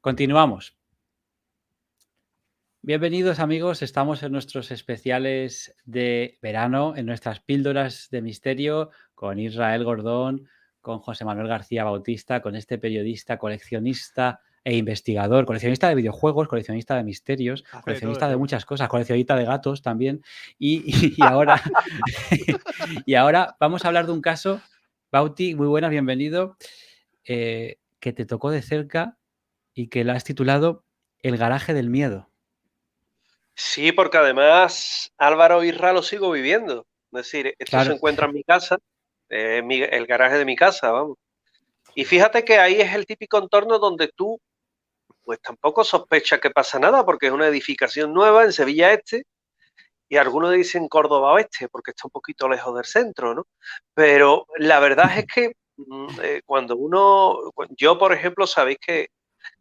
Continuamos. Bienvenidos amigos, estamos en nuestros especiales de verano, en nuestras píldoras de misterio con Israel Gordón, con José Manuel García Bautista, con este periodista, coleccionista e investigador, coleccionista de videojuegos, coleccionista de misterios, coleccionista de muchas cosas, coleccionista de gatos también. Y ahora, y ahora vamos a hablar de un caso, Bauti, muy buenas, bienvenido, que te tocó de cerca y que lo has titulado El garaje del miedo. Sí, porque además Álvaro Irra lo sigo viviendo. Es decir, esto se Claro. encuentra en mi casa, el garaje de mi casa, vamos. Y fíjate que ahí es el típico entorno donde tú, pues tampoco sospechas que pasa nada, porque es una edificación nueva en Sevilla Este, y algunos dicen Córdoba Oeste, porque está un poquito lejos del centro, ¿no? Pero la verdad es que yo por ejemplo, sabéis que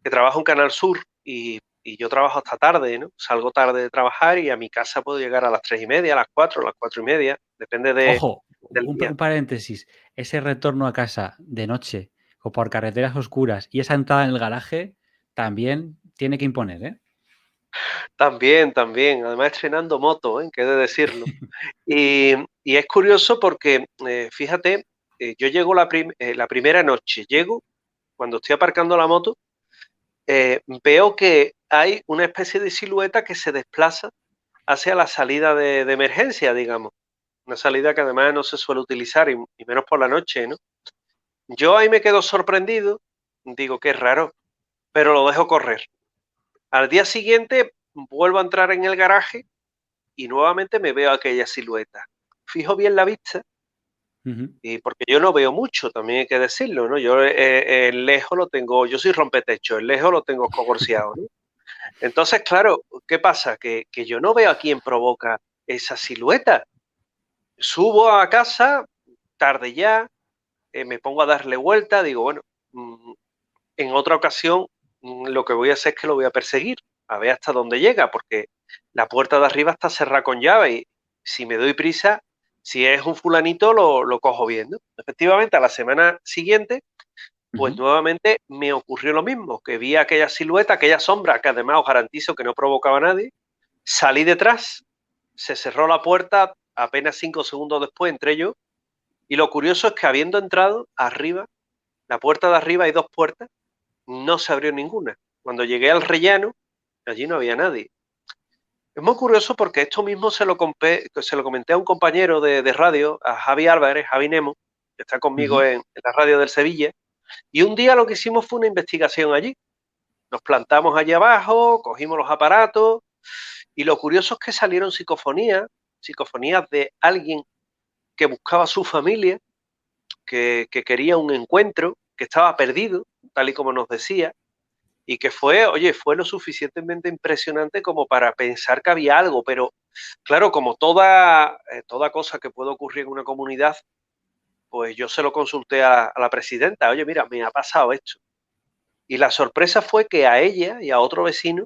trabajo en Canal Sur y yo trabajo hasta tarde, ¿no? Salgo tarde de trabajar y a mi casa puedo llegar a las 3:30, a las 4:30, depende Ojo, del día. un paréntesis. Ese retorno a casa de noche o por carreteras oscuras y esa entrada en el garaje también tiene que imponer, ¿eh? También, además estrenando moto, ¿eh? Que he de decirlo. Y es curioso porque, fíjate, yo llego la primera noche, llego, cuando estoy aparcando la moto, veo que hay una especie de silueta que se desplaza hacia la salida de emergencia, digamos. Una salida que además no se suele utilizar y menos por la noche, ¿no? Yo ahí me quedo sorprendido, digo qué raro, pero lo dejo correr. Al día siguiente vuelvo a entrar en el garaje y nuevamente me veo aquella silueta. Fijo bien la vista Ujú. y porque yo no veo mucho, también hay que decirlo, ¿no? Yo el lejos lo tengo, yo soy rompetecho, el lejos lo tengo cogorciado, ¿no? Entonces, claro, ¿qué pasa? Que yo no veo a quién provoca esa silueta. Subo a casa, tarde ya, me pongo a darle vuelta, digo, bueno, mm, en otra ocasión lo que voy a hacer es que lo voy a perseguir, a ver hasta dónde llega, porque la puerta de arriba está cerrada con llave y si me doy prisa, si es un fulanito, lo cojo bien, ¿no? Efectivamente, a la semana siguiente, pues Ujú. nuevamente me ocurrió lo mismo, que vi aquella silueta, aquella sombra, que además os garantizo que no provocaba a nadie, salí detrás, se cerró la puerta, apenas 5 segundos después entré yo, y lo curioso es que habiendo entrado arriba, la puerta de arriba hay dos puertas, no se abrió ninguna. Cuando llegué al rellano, allí no había nadie. Es muy curioso porque esto mismo se lo comenté a un compañero de radio, a Javi Álvarez, Javi Nemo, que está conmigo Ujú. en la radio del Sevilla, y un día lo que hicimos fue una investigación allí. Nos plantamos allí abajo, cogimos los aparatos, y lo curioso es que salieron psicofonías de alguien que buscaba a su familia, que quería un encuentro, que estaba perdido, tal y como nos decía, y que fue lo suficientemente impresionante como para pensar que había algo, pero claro, como toda cosa que puede ocurrir en una comunidad, pues yo se lo consulté a la presidenta, oye, mira, me ha pasado esto. Y la sorpresa fue que a ella y a otro vecino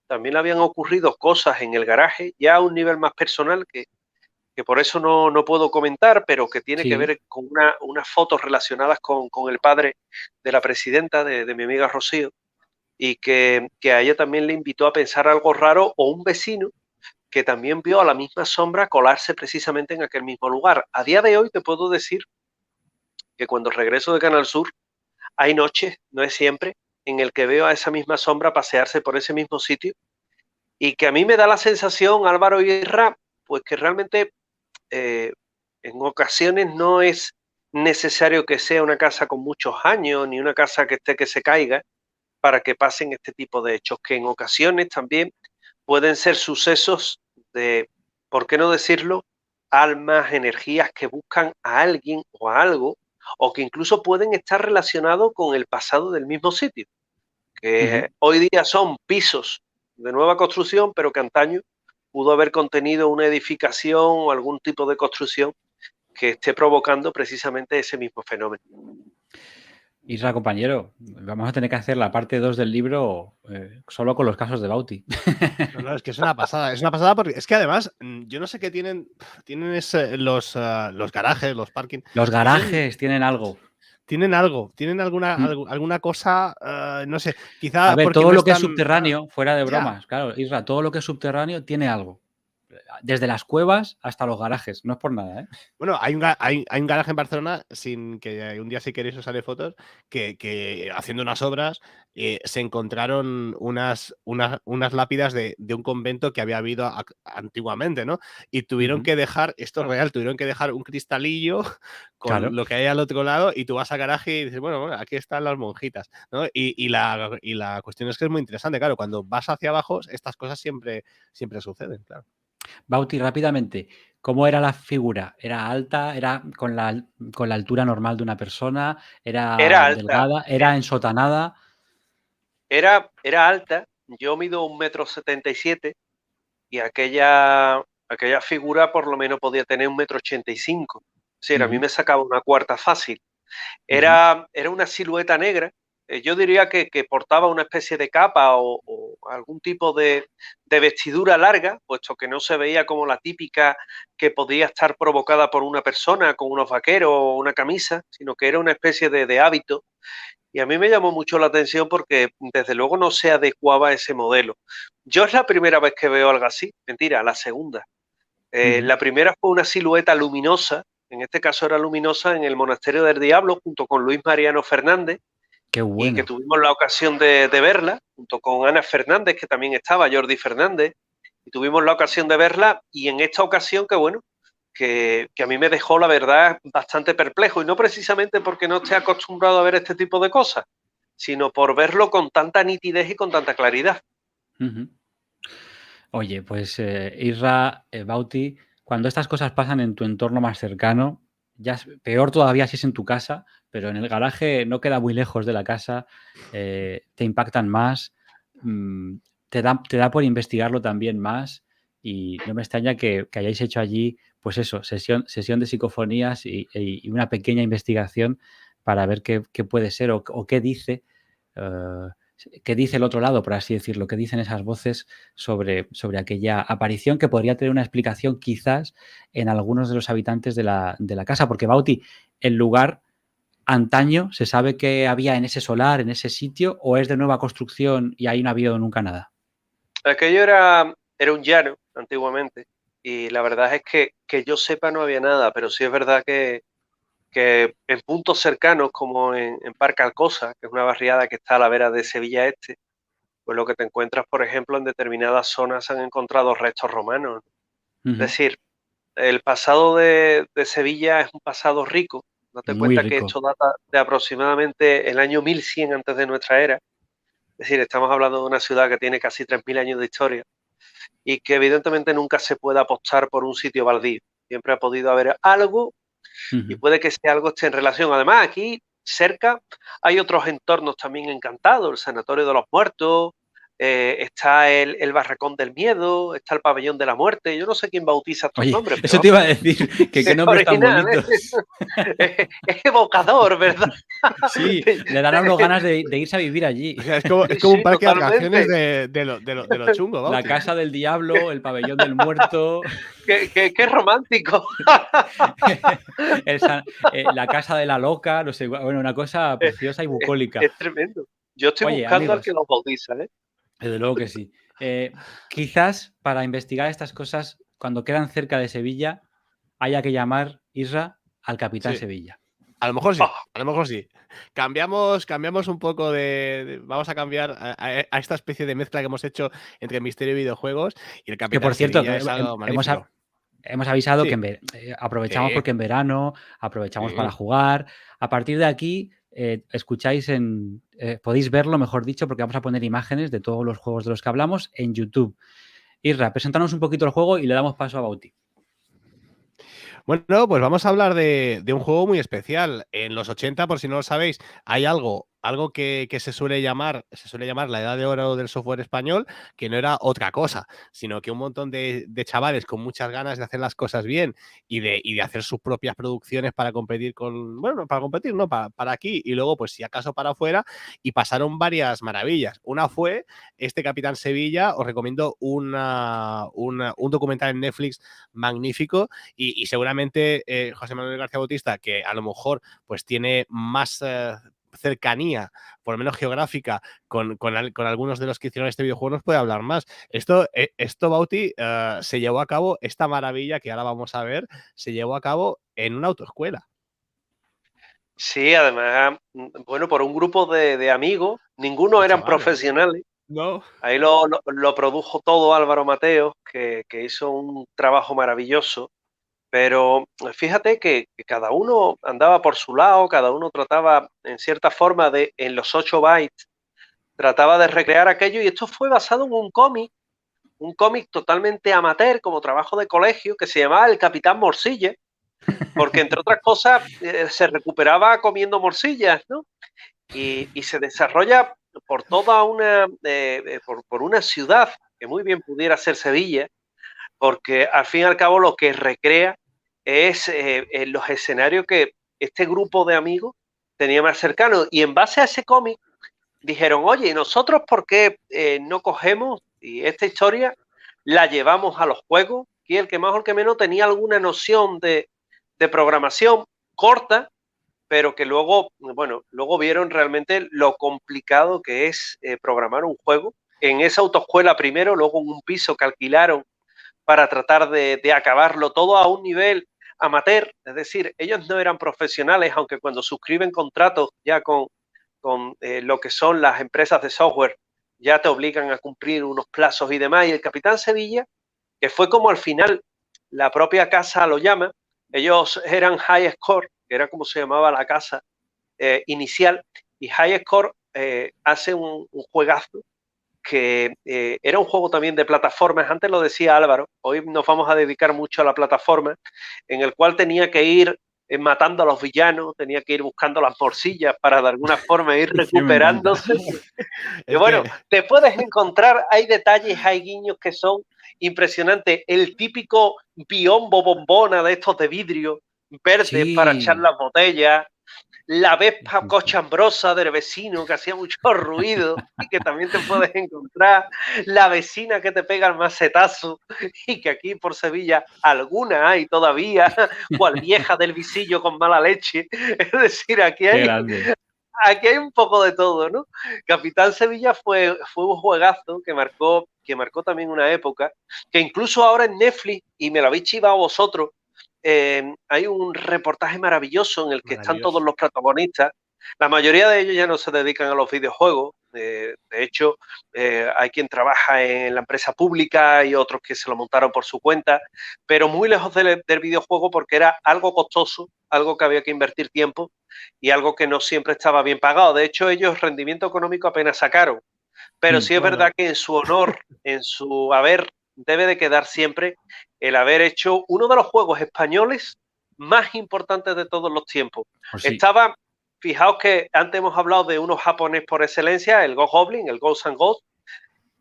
también le habían ocurrido cosas en el garaje, ya a un nivel más personal, que por eso no puedo comentar, pero que tiene que Sí. ver con unas fotos relacionadas con el padre de la presidenta, de mi amiga Rocío, y que a ella también le invitó a pensar algo raro, o un vecino que también vio a la misma sombra colarse precisamente en aquel mismo lugar. A día de hoy te puedo decir que cuando regreso de Canal Sur hay noches, no es siempre, en el que veo a esa misma sombra pasearse por ese mismo sitio y que a mí me da la sensación, Álvaro Irra, pues que realmente eh, en ocasiones no es necesario que sea una casa con muchos años ni una casa que esté que se caiga para que pasen este tipo de hechos, que en ocasiones también pueden ser sucesos de, ¿por qué no decirlo? Almas, energías que buscan a alguien o a algo, o que incluso pueden estar relacionados con el pasado del mismo sitio, Ujú. que hoy día son pisos de nueva construcción, pero que antaño pudo haber contenido una edificación o algún tipo de construcción que esté provocando precisamente ese mismo fenómeno. Isra, compañero, vamos a tener que hacer la parte 2 del libro solo con los casos de Bauti. No, es que es una pasada porque es que además, yo no sé qué tienen los garajes, los parking. Los Tienen, garajes tienen algo. tienen algo, tienen alguna cosa, no sé, quizá A ver, porque todo no lo que es están... subterráneo, fuera de Ya. bromas, claro, Isra, todo lo que es subterráneo tiene algo. Desde las cuevas hasta los garajes, no es por nada, ¿eh? Bueno, hay un garaje en Barcelona, sin que un día si queréis os haré fotos, que haciendo unas obras se encontraron unas lápidas de un convento que había habido antiguamente, ¿no? Y tuvieron que dejar, esto es real, tuvieron que dejar un cristalillo con Claro. lo que hay al otro lado y tú vas al garaje y dices, bueno, aquí están las monjitas, ¿no? Y la cuestión es que es muy interesante, claro, cuando vas hacia abajo estas cosas siempre suceden, claro. Bauti, rápidamente, ¿cómo era la figura? ¿Era alta? ¿Era con la altura normal de una persona? Era ¿Era alta, delgada? ¿Era ensotanada? era alta. Yo mido 1,77 m y aquella figura por lo menos podía tener 1,85 m. Es decir, a mí Ujú, me sacaba una cuarta fácil. ujú. Era una silueta negra. Yo diría que portaba una especie de capa o algún tipo de vestidura larga, puesto que no se veía como la típica que podía estar provocada por una persona con unos vaqueros o una camisa, sino que era una especie de hábito. Y a mí me llamó mucho la atención porque desde luego no se adecuaba a ese modelo. Yo es la primera vez que veo algo así, mentira, la segunda. Ujú. La primera fue una silueta luminosa, en este caso era luminosa, en el Monasterio del Diablo, junto con Luis Mariano Fernández, Qué y que bueno. tuvimos la ocasión de verla, junto con Ana Fernández, que también estaba, Jordi Fernández, y tuvimos la ocasión de verla, y en esta ocasión, que bueno, que a mí me dejó, la verdad, bastante perplejo, y no precisamente porque no esté acostumbrado a ver este tipo de cosas, sino por verlo con tanta nitidez y con tanta claridad. Ujú. Oye, pues Isra, Bauti, cuando estas cosas pasan en tu entorno más cercano, ya es peor todavía si es en tu casa, pero en el garaje no queda muy lejos de la casa, te impactan más, mm, te da por investigarlo también más y no me extraña que hayáis hecho allí, pues eso, sesión de psicofonías y una pequeña investigación para ver qué puede ser o qué dice. eh, ¿Qué dice el otro lado, por así decirlo? ¿Qué dicen esas voces sobre aquella aparición que podría tener una explicación quizás en algunos de los habitantes de la casa? Porque, Bauti, ¿el lugar antaño se sabe que había en ese solar, en ese sitio, o es de nueva construcción y ahí no ha habido nunca nada? Aquello era un llano antiguamente, y la verdad es que yo sepa no había nada, pero sí es verdad que en puntos cercanos, como en Parque Alcosa, que es una barriada que está a la vera de Sevilla Este, pues lo que te encuentras, por ejemplo, en determinadas zonas se han encontrado restos romanos. Es Ujú. decir, el pasado de Sevilla es un pasado rico. Date Muy cuenta que rico. esto data de aproximadamente el año 1100 antes de nuestra era. Es decir, estamos hablando de una ciudad que tiene casi 3000 años de historia y que evidentemente nunca se puede apostar por un sitio baldío. Siempre ha podido haber algo y Ujú. puede que ese algo esté en relación. Además, aquí cerca hay otros entornos también encantados, el Sanatorio de los Muertos, está el Barracón del Miedo, está el Pabellón de la Muerte. Yo no sé quién bautiza estos Oye, nombres, eso pero te iba a decir, que qué es nombres tan original, ¿eh? bonitos. Es evocador, ¿verdad? Sí, le dan a uno ganas de irse a vivir allí. O sea, Sí, es como un sí, parque de atracciones totalmente. de lo chungo, La Bauti. casa del diablo, el pabellón del muerto. Qué romántico. La casa de la loca, no sé, bueno, una cosa Es, preciosa y es- bucólica. es tremendo. Yo estoy Oye, buscando al que amigos, los bautiza, ¿eh? desde luego que sí. Quizás para investigar estas cosas, cuando quedan cerca de Sevilla, haya que llamar Isra al capitán Sí, Sevilla. a lo mejor sí, Ah, a lo mejor sí. Cambiamos un poco vamos a cambiar a esta especie de mezcla que hemos hecho entre misterio y videojuegos y el Que Capitán por cierto, Sevilla es algo magnífico. hemos avisado que Sí, aprovechamos sí, porque en verano aprovechamos para sí. jugar. A partir de aquí, escucháis podéis verlo, mejor dicho, porque vamos a poner imágenes de todos los juegos de los que hablamos en YouTube. Isra, preséntanos un poquito el juego y le damos paso a Bauti. Bueno, pues vamos a hablar de un juego muy especial. En los 80, por si no lo sabéis, hay algo algo que se suele llamar la edad de oro del software español, que no era otra cosa, sino que un montón de chavales con muchas ganas de hacer las cosas bien y de hacer sus propias producciones para competir para competir, no, para aquí y luego, pues si acaso para afuera, y pasaron varias maravillas. Una fue este Capitán Sevilla. Os recomiendo un documental en Netflix magnífico y seguramente José Manuel García Bautista, que a lo mejor pues tiene más cercanía, por lo menos geográfica, con algunos de los que hicieron este videojuego, nos puede hablar más. Esto Bauti, se llevó a cabo, esta maravilla que ahora vamos a ver, se llevó a cabo en una autoescuela. Sí, además, bueno, por un grupo de amigos, ninguno eran Chavales. profesionales. No. Ahí lo produjo todo Álvaro Mateos, que hizo un trabajo maravilloso. Pero fíjate que cada uno andaba por su lado, cada uno trataba en cierta forma en los 8 bytes, trataba de recrear aquello, y esto fue basado en un cómic totalmente amateur, como trabajo de colegio, que se llamaba El Capitán Morcilla, porque entre otras cosas se recuperaba comiendo morcillas, ¿no? Y se desarrolla por toda por una ciudad que muy bien pudiera ser Sevilla, porque al fin y al cabo lo que recrea es los escenarios que este grupo de amigos tenía más cercanos. Y en base a ese cómic dijeron, oye, ¿y nosotros por qué no cogemos y esta historia la llevamos a los juegos? Y el que más o el que menos tenía alguna noción de programación corta, pero que luego vieron realmente lo complicado que es programar un juego. En esa autoescuela primero, luego en un piso que alquilaron para tratar de acabarlo todo a un nivel amateur, es decir, ellos no eran profesionales, aunque cuando suscriben contratos ya con lo que son las empresas de software, ya te obligan a cumplir unos plazos y demás. Y el Capitán Sevilla, que fue como al final la propia casa lo llama, ellos eran High Score, que era como se llamaba la casa inicial, y High Score hace un juegazo que era un juego también de plataformas. Antes lo decía Álvaro, hoy nos vamos a dedicar mucho a la plataforma, en el cual tenía que ir matando a los villanos, tenía que ir buscando las morcillas para de alguna forma ir recuperándose. Y bueno, te puedes encontrar, hay detalles, hay guiños que son impresionantes. El típico biombo bombona de estos de vidrio verde para echar las botellas, la vespa cochambrosa del vecino que hacía mucho ruido y que también te puedes encontrar, la vecina que te pega el macetazo y que aquí por Sevilla alguna hay todavía, cual vieja del visillo con mala leche. Es decir, aquí hay un poco de todo, ¿no? Capitán Sevilla fue un juegazo que marcó también una época, que incluso ahora en Netflix, y me lo habéis chivado vosotros, hay un reportaje maravilloso en el que están todos los protagonistas. La mayoría de ellos ya no se dedican a los videojuegos. De hecho, hay quien trabaja en la empresa pública y otros que se lo montaron por su cuenta, pero muy lejos del videojuego, porque era algo costoso, algo que había que invertir tiempo y algo que no siempre estaba bien pagado. De hecho, ellos rendimiento económico apenas sacaron. Pero sí es verdad que en su honor, en su haber, debe de quedar siempre el haber hecho uno de los juegos españoles más importantes de todos los tiempos. Estaba, fijaos que antes hemos hablado de unos japoneses por excelencia, el Ghost Goblin, el Ghosts and Ghosts.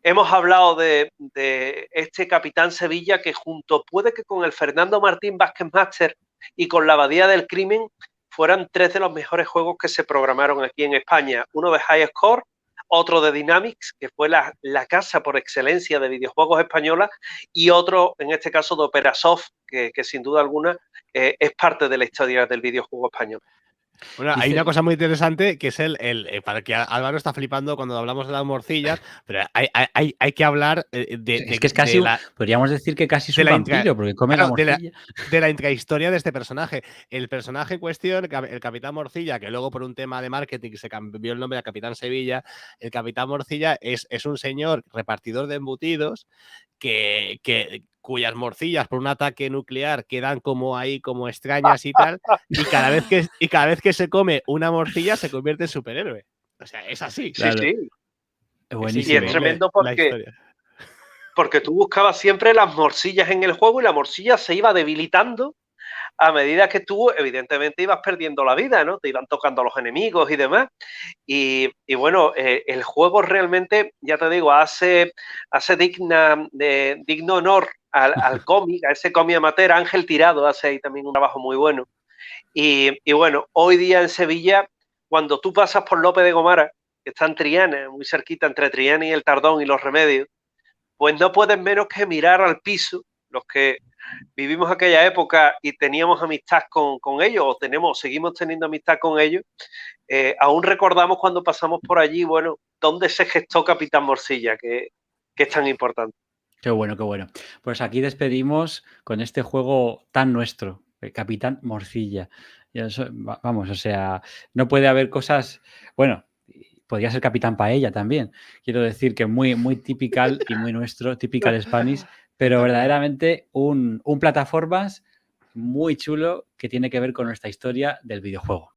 Hemos hablado de este Capitán Sevilla, que puede que con el Fernando Martín Vázquez Master y con la Abadía del Crimen fueran 3 de los mejores juegos que se programaron aquí en España. Uno de High Score, otro de Dynamics, que fue la casa por excelencia de videojuegos española, y otro, en este caso, de Operasoft, que sin duda alguna es parte de la historia del videojuego español. Bueno, hay una cosa muy interesante que es para que Álvaro está flipando cuando hablamos de las morcillas, pero hay que hablar es que es casi, podríamos decir que casi es un vampiro, porque come la morcilla. De la intrahistoria de este personaje. El personaje en cuestión, el Capitán Morcilla, que luego por un tema de marketing se cambió el nombre a Capitán Sevilla, el Capitán Morcilla es un señor repartidor de embutidos cuyas morcillas por un ataque nuclear quedan como extrañas y tal, y cada vez que se come una morcilla se convierte en superhéroe. O sea, es así. Claro. Sí. Es buenísimo. Y es tremendo porque tú buscabas siempre las morcillas en el juego y la morcilla se iba debilitando a medida que tú, evidentemente, ibas perdiendo la vida, ¿no? Te iban tocando los enemigos y demás. Y bueno, el juego realmente, ya te digo, hace digno honor al cómic, a ese cómic amateur. Ángel Tirado hace ahí también un trabajo muy bueno. Y bueno, hoy día en Sevilla, cuando tú pasas por Lope de Gomara, que está en Triana, muy cerquita entre Triana y el Tardón y Los Remedios, pues no puedes menos que mirar al piso, los que vivimos aquella época y teníamos amistad con ellos, o seguimos teniendo amistad con ellos, aún recordamos cuando pasamos por allí, bueno, dónde se gestó Capitán Morcilla, que es tan importante. Qué bueno, qué bueno. Pues aquí despedimos con este juego tan nuestro, el Capitán Morcilla. Y eso, vamos, o sea, no puede haber cosas. Bueno, podría ser Capitán Paella también. Quiero decir que muy, muy typical y muy nuestro, typical Spanish, pero verdaderamente un plataformas muy chulo que tiene que ver con nuestra historia del videojuego.